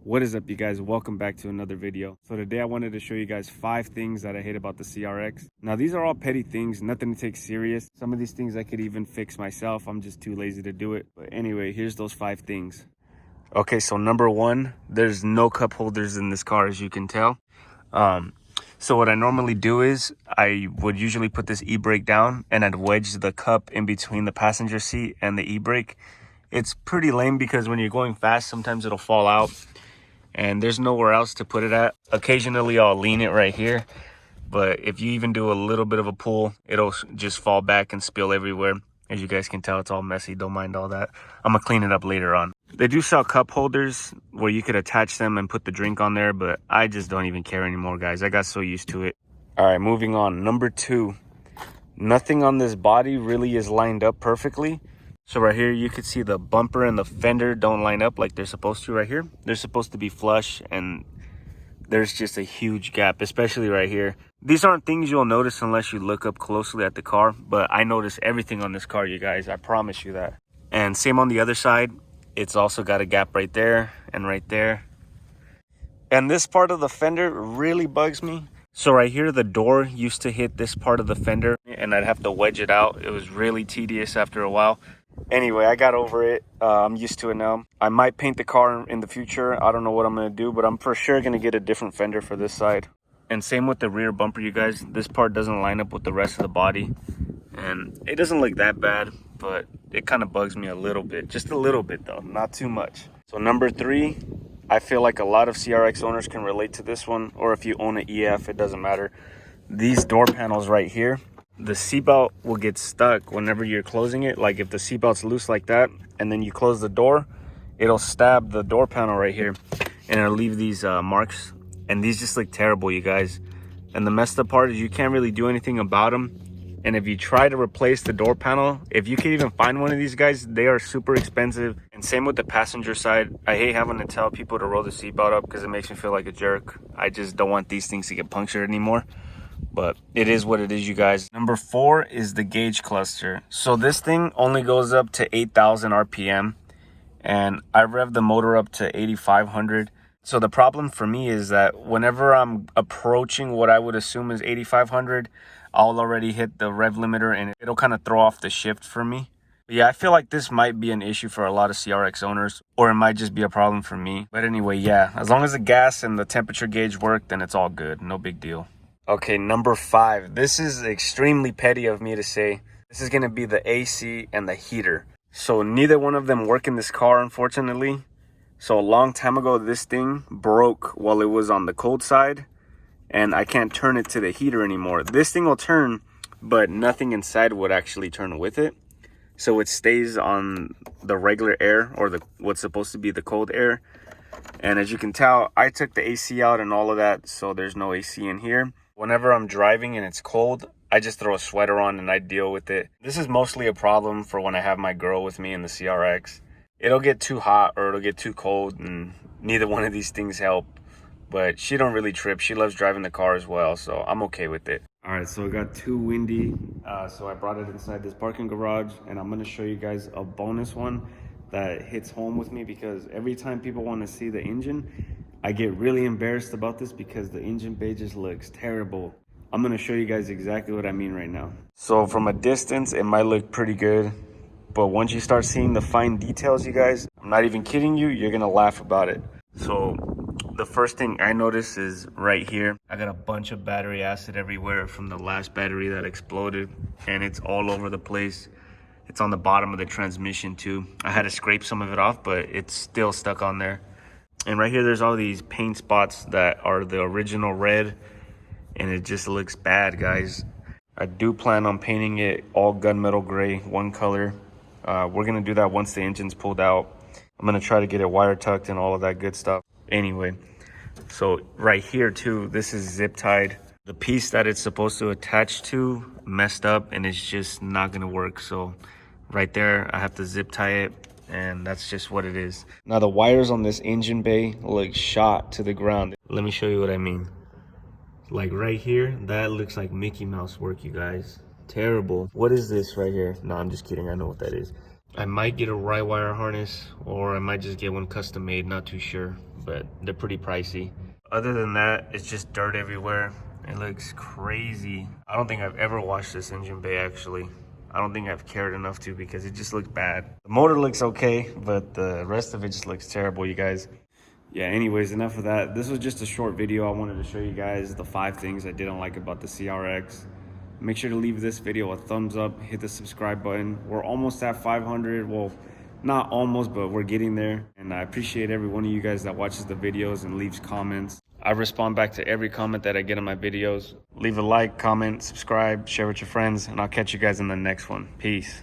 What is up, you guys? Welcome back to another video. So today I wanted to show you guys 5 things that I hate about the CRX. Now these are all petty things, nothing to take serious. Some of these things I could even fix myself. I'm just too lazy to do it. But anyway, here's those 5 things. Okay, so number 1, there's no cup holders in this car, as you can tell. So what I normally do is I would usually put this e-brake down and I'd wedge the cup in between the passenger seat and the e-brake. It's pretty lame because when you're going fast, sometimes it'll fall out and there's nowhere else to put it at. Occasionally I'll lean it right here, but if you even do a little bit of a pull, it'll just fall back and spill everywhere. As you guys can tell, it's all messy. Don't mind all that. I'm gonna clean it up later on. They do sell cup holders where you could attach them and put the drink on there, but I just don't even care anymore, guys. I got so used to it. All right, moving on. Number 2, nothing on this body really is lined up perfectly. So right here, you could see the bumper and the fender don't line up like they're supposed to right here. They're supposed to be flush, and there's just a huge gap, especially right here. These aren't things you'll notice unless you look up closely at the car, but I notice everything on this car, you guys. I promise you that. And same on the other side. It's also got a gap right there and right there. And this part of the fender really bugs me. So right here, the door used to hit this part of the fender and I'd have to wedge it out. It was really tedious after a while. Anyway, I got over it. I'm used to it now. I might paint the car in the future. I don't know what I'm going to do, but I'm for sure going to get a different fender for this side. And same with the rear bumper, you guys. This part doesn't line up with the rest of the body. And it doesn't look that bad, but it kind of bugs me a little bit. Just a little bit, though. Not too much. So number 3, I feel like a lot of CRX owners can relate to this one. Or if you own an EF, it doesn't matter. These door panels right here, the seatbelt will get stuck whenever you're closing it. Like if the seatbelt's loose like that and then you close the door, it'll stab the door panel right here and it'll leave these marks. And these just look terrible, you guys. And the messed up part is you can't really do anything about them. And if you try to replace the door panel, if you can even find one of these guys, they are super expensive. And same with the passenger side. I hate having to tell people to roll the seatbelt up because it makes me feel like a jerk. I just don't want these things to get punctured anymore. But it is what it is, you guys. Number 4 is the gauge cluster. So this thing only goes up to 8,000 RPM. And I rev the motor up to 8,500. So the problem for me is that whenever I'm approaching what I would assume is 8,500, I'll already hit the rev limiter and it'll kind of throw off the shift for me. But yeah, I feel like this might be an issue for a lot of CRX owners, or it might just be a problem for me. But anyway, yeah, as long as the gas and the temperature gauge work, then it's all good. No big deal. Okay, number 5. This is extremely petty of me to say. This is going to be the AC and the heater. So neither one of them work in this car, unfortunately. So a long time ago, this thing broke while it was on the cold side. And I can't turn it to the heater anymore. This thing will turn, but nothing inside would actually turn with it. So it stays on the regular air, or what's supposed to be the cold air. And as you can tell, I took the AC out and all of that, so there's no AC in here. Whenever I'm driving and it's cold, I just throw a sweater on and I deal with it. This is mostly a problem for when I have my girl with me in the CRX. It'll get too hot or it'll get too cold, and neither one of these things help. But she don't really trip. She loves driving the car as well, so I'm okay with it. All right, so it got too windy, so I brought it inside this parking garage, and I'm gonna show you guys a bonus one that hits home with me, because every time people want to see the engine, I get really embarrassed about this because the engine bay just looks terrible. I'm gonna show you guys exactly what I mean right now. So from a distance, it might look pretty good, but once you start seeing the fine details, you guys, I'm not even kidding you, you're gonna laugh about it. So the first thing I notice is right here, I got a bunch of battery acid everywhere from the last battery that exploded, and it's all over the place. It's on the bottom of the transmission too. I had to scrape some of it off, but it's still stuck on there. And right here, there's all these paint spots that are the original red, and it just looks bad, guys. I do plan on painting it all gunmetal gray, one color. We're gonna do that once the engine's pulled out. I'm gonna try to get it wire tucked and all of that good stuff. Anyway, so right here too, this is zip tied. The piece that it's supposed to attach to messed up and it's just not gonna work. So right there, I have to zip tie it, and that's just what it is. Now the wires on this engine bay look shot to the ground. Let me show you what I mean. Like right here, that looks like Mickey Mouse work, you guys. Terrible. What is this right here? No, I'm just kidding. I know what that is. I might get a right wire harness, or I might just get one custom made, not too sure, but they're pretty pricey. Other than that, it's just dirt everywhere. It looks crazy. I don't think I've ever washed this engine bay, actually. I don't think I've cared enough to, because it just looks bad. The motor looks okay, but the rest of it just looks terrible, you guys. Yeah, anyways, enough of that. This was just a short video. I wanted to show you guys the 5 things I didn't like about the CRX. Make sure to leave this video a thumbs up, hit the subscribe button. We're almost at 500. Well, not almost, but we're getting there. And I appreciate every one of you guys that watches the videos and leaves comments. I respond back to every comment that I get on my videos. Leave a like, comment, subscribe, share with your friends, and I'll catch you guys in the next one. Peace.